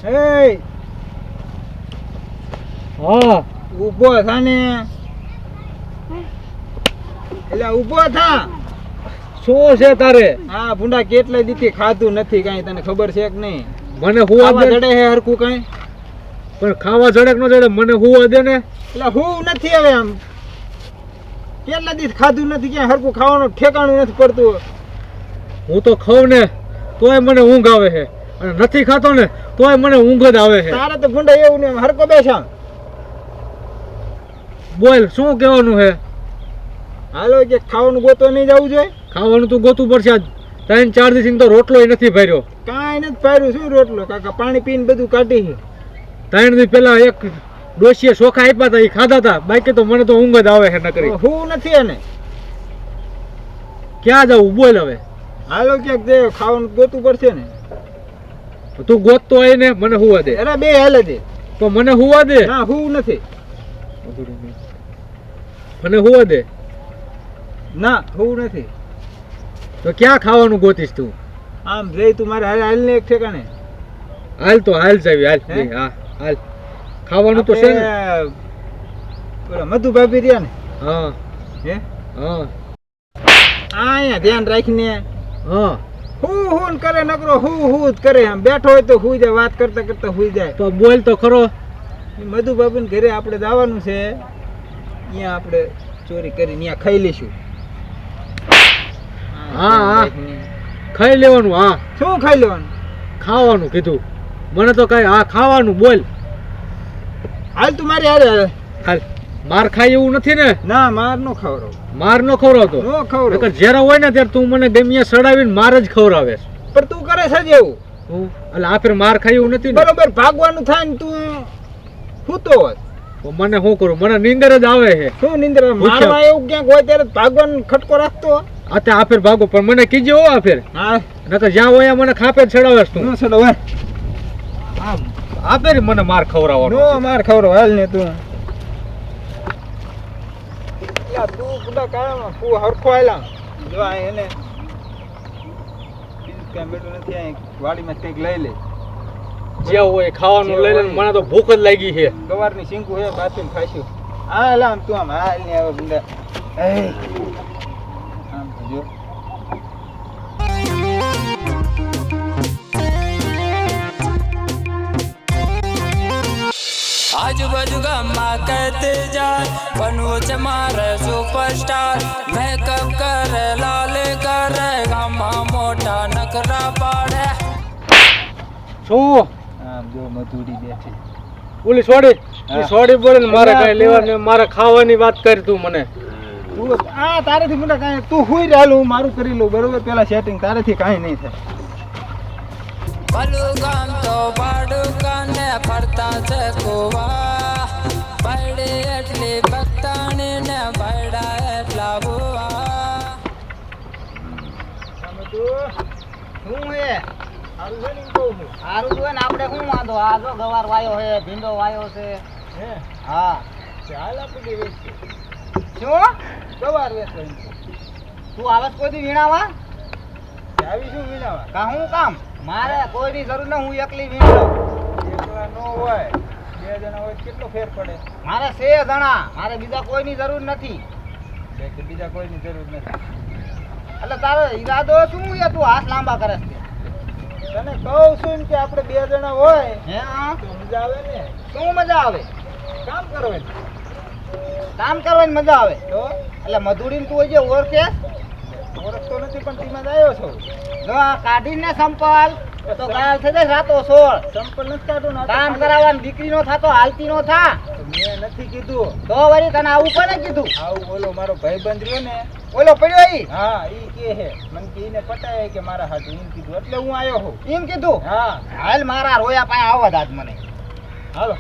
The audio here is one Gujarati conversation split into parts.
એ હા ઊભો થા ને, એટલે ઊભો થા. શું છે તારે? હા ભૂંડા કેટલાય દીથી ખાધું નથી કાંઈ, તને ખબર છે કે નહીં? મને હુવા ખાવા દે. જડે હે હરખું કાંઈ? પણ ખાવા જડે કે ન જડે મને હુવા દે ને. એટલે હું નથી હવે આમ કેટલા દીથી ખાધું નથી, ક્યાં હરખું ખાવાનું ઠેકાણું નથી પડતું. હું તો ખાઉં ને તોય મને ઊંઘ આવે છે, અને નથી ખાતો ને તોય મને ઊંઘ જ આવે છે. તારે તો ભૂંડા એવું ને હરકો બેસા. બોલ શું કહેવાનું છે? હાલો કે ખાવાનું ગોતો નહીં જવું જોઈએ? ખાવાનું તો ગોતું પડશે. આજ 3-4 દિવસથી તો રોટલો નથી ભર્યો. કાંઈ નથી પાડ્યું. શું રોટલો કાકા? પાણી પીને બધું કાઢી છે. 3 દિવસ પહેલા એક ડોશીએ ચોખા આપ્યા હતા, એ ખાધા હતા. બાકી તો મને તો ઊંઘ જ આવે છે નકરી. હું નથી એને. ક્યાં જવું બોલ હવે? હાલો ક્યાંક જે ખાવાનું ગોતું પડશે ને. તું ગોતતો હોય ને મને હુવા દે. અરે બે હાલે દે. તો મને હુવા દે. ના હું નથી. મને હુવા દે. ના હું નથી. તો ક્યાં ખાવાનું ગોતીશ તું? આમ જઈ તું મારે હાલ ને એક ઠેકાણે. હાલ તો હાલ જાવી હાલ. હે? હા હાલ. ખાવાનું તો છે ને. પેલા મધુ ભાભી રહ્યા ને. હા હે હા અહીંયા ધ્યાન રાખીને હા. હું કરે નકરો હું જ કરે. આમ બેઠો હોય તો હુઈ જાય, વાત કરતા કરતા હુઈ જાય. તો બોલ તો ખરો. મધુ બાબુને ઘરે આપણે જવાનું છે, અહીંયા આપણે ચોરી કરીને અહીંયા ખાઈ લઈશું. હા હા ખાઈ લેવાનું. હા શું ખાઈ લેવાનું? ખાવાનું કીધું મને તો કઈ. હા ખાવાનું બોલ. હાલ તું મારી હારે હાલ. હાલ. માર ખાય એવું નથી ને? ના માર નો ખવડાવ. માર નો ખવડાવતો. નો ખવડાવ. જ્યારે હોય ને ત્યારે તું મને ગમે સડાવીને માર જ ખવડાવે. પણ તું કરે છે જ એવું. હું એટલે આ ફેર માર ખાય એવું નથી ને. બરોબર ભાગવાનું થાય ને તું સૂતો હોત. તો મને શું કરું? મને નીંદર જ આવે છે. શું નીંદર? મારમાં એવું ક્યાંક હોય ત્યારે ભાગવાનું ખટકો રાખતો. આ ફેર ભાગો પણ મને કીજે હો. આ ફેર હા નકર જ્યાં હોય મને ખાપે ચડાવે તું. નો સડો હોય. આ ફેર મને માર ખવડાવવાનો. નો માર ખવડાવ હાલ ને તું. યા તું બુડા કાળામાં ફૂ હરખો આયલા જો આ એને બીજું કાંઈ બેઠું નથી. અહીં વાડીમાં કંઈક લઈ લે. જ્યાં હોય ખાવાનું લઈ લે. મને તો ભૂખ જ લાગી છે. ગવારની શીંકું હે બાફીને ખાઈશું. હા લામ તું આમ હાલ ને હવે બુડા. આમ જો આજુબાજુ ગામમાં કહેતે જાય બનવું છે મારે સુપરસ્ટાર. મેકઅપ કરે લાલે કરે ગામમાં મોટા નખરા પાડે. શું આમ જો મધુરી બેઠી. ઓલી સોડી હા. સોડી બોલે ને મારે કઈ લેવા મારે ખાવાની વાત કરી તું મને. તું તારેથી મોટા કાંઈ તું હુઈ રહેલું હું મારું કરી લઉં બરોબર. પેલા સેટિંગ તારેથી કાંઈ નહીં થાય. ભલું ગામ તો ભાડું કાને ફરતા છે કુવા. બૈડી એટલી બતાણી ને બૈડા એટલા બુવા. શું હે સારું છે ને કહું છું. સારું જોઈએ ને આપણે શું વાંધો? આ જો ગવાર વાયો છે, ભીંડો વાયો છે. હે હા હાલ આપણે બે વેચીએ. શું ગવાર વેચવાની તું આવસ કોઈ દી વીણાવા? આવી શું વિનાવા? કા હું કામ? મારે કોઈની જરૂર ન, હું એકલી વીણ લઉં. એકલા નો હોય, બે જણા હોય તો કેટલો ફેર પડે? મારે 6 જણા, મારે બીજા કોઈની જરૂર નથી. કે બીજા કોઈની જરૂર નથી. એટલે તારો ઈરાદો શું છે? તું હાથ લાંબા કરે છે. તને કહું છું ને કે આપણે બે જણા હોય હે હા? તો મજા આવે ને. શું મજા આવે? કામ કરવાની. કામ કરવાની મજા આવે. તો એટલે મજૂરીને તું જે ઓળખે ઓળખતો નથી પણ ટીમાં જ આવ્યો છો. જો આ કાઢીને સંપલ તો ગાયલ થઈ જાય રાતો સોળ. ચંપલ નથી કાઢું ને. કામ કરાવવાની દીકરી નો થાતો હાલતી નો થા. મેં નથી કીધું. તો વળી તને આવું કોને કીધું? આવું બોલો મારો ભાઈબંધ રહ્યો ને. ઓલો પડ્યો ઈ હા ઈ કે હે મને કે ઈને પટાય કે મારા હાથું એમ કીધું એટલે હું આવ્યો હું. એમ કીધું? હા હાલ મારા રોયા પાસે આવો જ આજ મને. હાલો.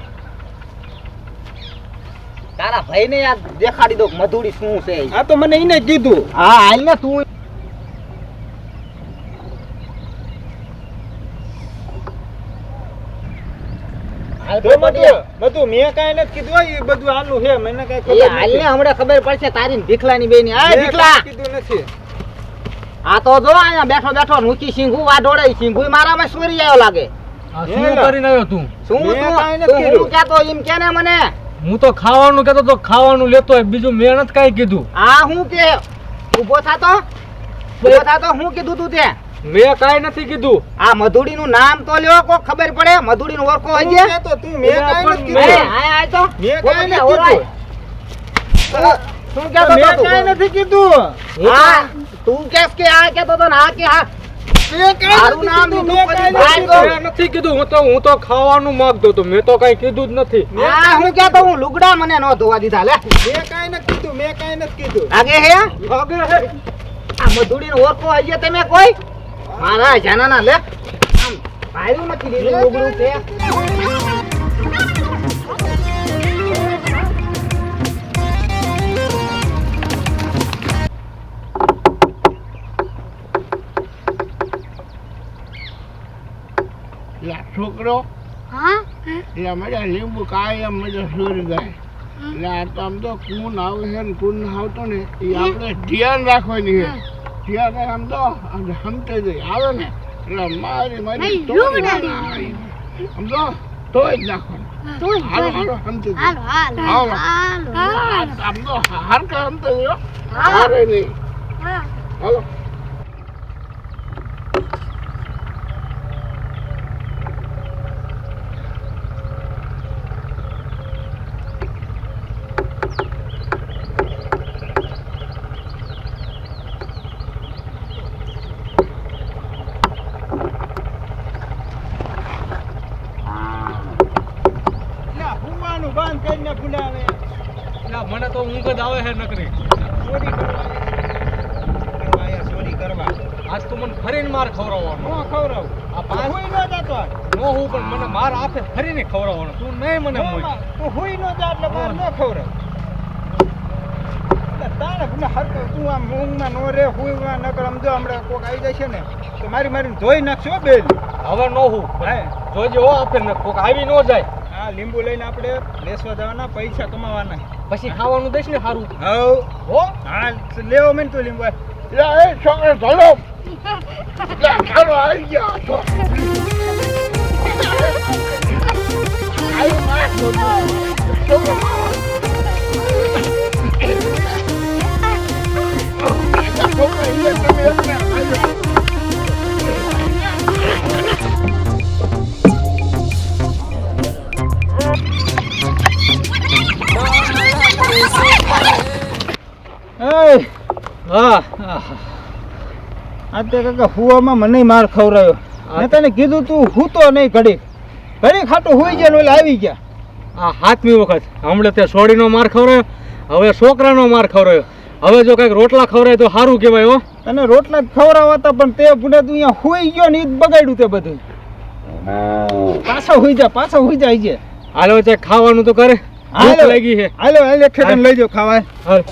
તારા ભાઈને યાર દેખાડી દો કે મધુડી શું છે ઈ. આ તો મને ઈને કીધું. હા હાલ ને તું. હાલ તો બધું મેં કાંઈ નથી કીધું હોય એ બધું આલું છે મને કાંઈ એ ખબર હાલ ને નથી. હમણાં ખબર પડશે તારી ને ભીખલાની બેની. આ મેં ભીખલા કાંઈ કીધું નથી. આ તો જો અહીંયા બેઠો બેઠો ઊંચી સિંગુ વાઢોડે સિંગુ મારામાં સોરી આવ્યો લાગે. આ શું કરીને આવ્યો તું? શું મેં તું કાંઈ નથી તું કર્યું. હું કહેતો એમ કે ને મને હું તો ખાવાનું કહેતો તો ખાવાનું લેતો હોય, બીજું મેં નથી કાંઈ કીધું. આ હું કે ઊભો થાતો હું કીધું તું તે મેં કાંઈ નથી કીધું. આ મધુડી નું નામ તો લ્યો કોક ખબર પડે મધુડી નું ઓળખો હું હજી કહેતો તું મેં કાંઈ નથી મેં- કીધું. આય તો મેં બોલો કાંઈ ને, નથી ઓરાય. શું કહેતો મેં તો કાંઈ તું? નથી કીધું. હા તું કેસ કે આ કહેતો તો ને આ કે હા મેં કાંઈ મારું નથી નામ કીધું. લીધું મેં કાંઈ પછી નથી ભાઈ કીધું. મેં નથી કીધું. હું તો ખાવાનું માંગતો હતો. મેં તો કાંઈ કીધું જ નથી. આ હું કહેતો હું લુગડા મને નો ધોવા દીધા લે મેં કાંઈ નથી કીધું. મેં કાંઈ નથી કીધું. લાગે હે લાગે હે. આ મધુડી નું ઓળખો હજી તમે કોઈ મારા જાનાના લે આમ ભાઈરું નથી લીધું લુગડું તે લા છોકરો એટલે મજા લીંબુ કાયમ મજા સુરી જાય એટલે આ તો આમ તો કુન આવે છે ને કુન આવતો ને એ આપણે ધ્યાન રાખવાની છે ધ્યાન રાખ આમ તો સમતે જઈ આવે ને એટલે મારી તોડી નાખવાની. આમ તો તોય જ નાખવાનું હાલો હાલો સમતે જઈ હાલો આમ તો હરકા સમતે જઈ હારે નહીં હાલો લા, ભૂવાનું બાંધ કરીને ભૂલાવે. ના, મને તો ઊંઘ જ આવે છે નકરી. ચોરી કરવા આયા, ચોરી કરવા. આજ તો મને ફરીને માર ખવડાવવાનો. નો ખવડાવું. આ પાંચ- હુઈ નો જાતો આજ. નો હું પણ મને માર હાથે ફરીને ખવડાવવાનો. તું નહીં મને મોય. તું હુઈ નો જા એટલે બહાર નો ખવડાવ. એટલે તારે ભૂલા હરકો તું આમ ઊંઘમાં નો રે, હુઈમાં નકર આમ જો હમણાં કોક આવી જશે ને તો મારીને ધોઈ નાખશો બેલ. હવે નો હું હા. જોજે હો આપણે કોક આવી ન જાય. આ લીંબુ લઈને આપણે લેસવા જવાના, પૈસા કમાવાના. પછી ખાવાનું દઈશ ને સારું. હવ હો હા લેવો મેં તું લીંબુ. લા એ છોકરો ધોલો લા ચાલો આવી ગયા છો આયો માર છોકરો છોકરો અહીંયા તમે એકને આયો એ હા. આ તે કાકા હુવામાં મને માર ખવડાવ્યો. મેં તને કીધું તું હૂતો નહીં ઘડી ખાટું હુઈ ગયા ને ઓલા આવી ગયા. આ સાતમી વખત હમણાં તે સોડીનો માર ખવડાયો, હવે છોકરાનો માર ખવડાયો. હવે જો કઈક રોટલા ખવડાય તો સારું કહેવાય હો. તને રોટલા જ ખવડાવતા પણ તે ભૂલે તું અહીંયા હુઈ ગયો ને ઈ જ બગાડ્યું તે બધું. પાછો હુઈ જા છે. હાલો તે ખાવાનું તો કરે. ભૂખ લાગી છે. હાલો ઠેકાણ લઈ જાઓ ખાવા. હાલ.